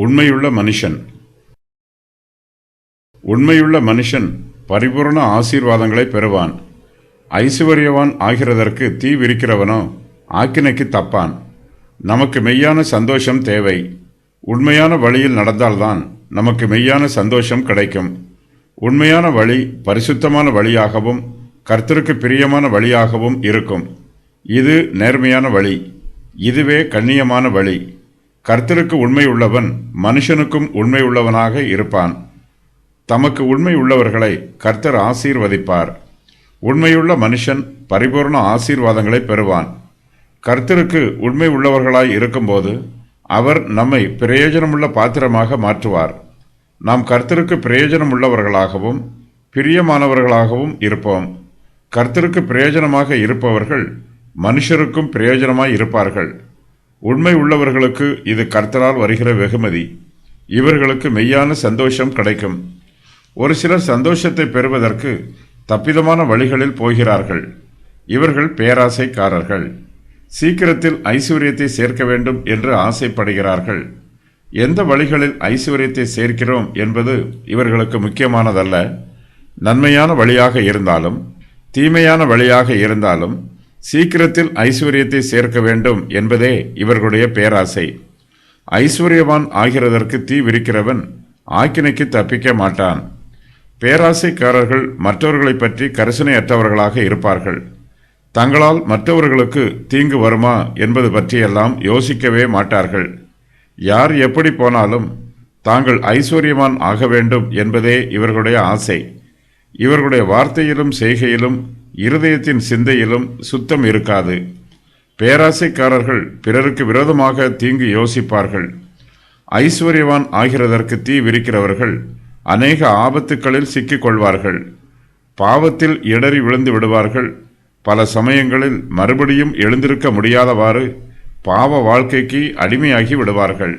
உண்மையுள்ள மனுஷன். உண்மையுள்ள மனுஷன் பரிபூர்ண ஆசீர்வாதங்களை பெறுவான். ஐசுவரியவான் ஆகிறதற்கு தீ விரிக்கிறவனோ ஆக்கினைக்கு தப்பான். நமக்கு மெய்யான சந்தோஷம் தேவை. உண்மையான வழியில் நடந்தால்தான் நமக்கு மெய்யான சந்தோஷம் கிடைக்கும். உண்மையான வழி பரிசுத்தமான வழியாகவும் கர்த்தருக்கு பிரியமான வழியாகவும் இருக்கும். இது நேர்மையான வழி. இதுவே கண்ணியமான வழி. கர்த்தருக்கு உண்மை உள்ளவன் மனுஷனுக்கும் உண்மை உள்ளவனாக இருப்பான். தமக்கு உண்மை உள்ளவர்களை கர்த்தர் ஆசீர்வதிப்பார். உண்மையுள்ள மனுஷன் பரிபூர்ண ஆசீர்வாதங்களை பெறுவான். கர்த்தருக்கு உண்மை உள்ளவர்களாய் இருக்கும்போது அவர் நம்மை பிரயோஜனமுள்ள பாத்திரமாக மாற்றுவார். நாம் கர்த்தருக்கு பிரயோஜனம் உள்ளவர்களாகவும் பிரியமானவர்களாகவும் இருப்போம். கர்த்தருக்கு பிரயோஜனமாக இருப்பவர்கள் மனுஷருக்கும் பிரயோஜனமாய் இருப்பார்கள். உண்மை உள்ளவர்களுக்கு இது கர்த்தரால் வருகிற வெகுமதி. இவர்களுக்கு மெய்யான சந்தோஷம் கிடைக்கும். ஒரு சிலர் சந்தோஷத்தை பெறுவதற்கு தப்பிதமான வழிகளில் போகிறார்கள். இவர்கள் பேராசைக்காரர்கள். சீக்கிரத்தில் ஐஸ்வர்யத்தை சேர்க்க வேண்டும் என்று ஆசைப்படுகிறார்கள். எந்த வழிகளில் ஐஸ்வர்யத்தை சேர்க்கிறோம் என்பது இவர்களுக்கு முக்கியமானதல்ல. நன்மையான வழியாக இருந்தாலும் தீமையான வழியாக இருந்தாலும் சீக்கிரத்தில் ஐஸ்வர்யத்தை சேர்க்க வேண்டும் என்பதே இவர்களுடைய பேராசை. ஐஸ்வர்யவான் ஆகிறதற்கு தீ விரிக்கிறவன் ஆக்கினைக்கு தப்பிக்க மாட்டான். பேராசைக்காரர்கள் மற்றவர்களை பற்றி கரிசனையற்றவர்களாக இருப்பார்கள். தங்களால் மற்றவர்களுக்கு தீங்கு வருமா என்பது பற்றியெல்லாம் யோசிக்கவே மாட்டார்கள். யார் எப்படி போனாலும் தாங்கள் ஐஸ்வர்யவான் ஆக வேண்டும் என்பதே இவர்களுடைய ஆசை. இவர்களுடைய வார்த்தையிலும் செய்கையிலும் இருதயத்தின் சிந்தையிலும் சுத்தம் இருக்காது. பேராசைக்காரர்கள் பிறருக்கு விரோதமாக தீங்கு யோசிப்பார்கள். ஐஸ்வர்யவான் ஆகிறதற்கு தீ விரிக்கிறவர்கள் அநேக ஆபத்துக்களில் சிக்கிக் கொள்வார்கள். பாவத்தில் இடறி விழுந்து விடுவார்கள். பல சமயங்களில் மறுபடியும் எழுந்திருக்க முடியாதவாறு பாவ வாழ்க்கைக்கு அடிமையாகி விடுவார்கள்.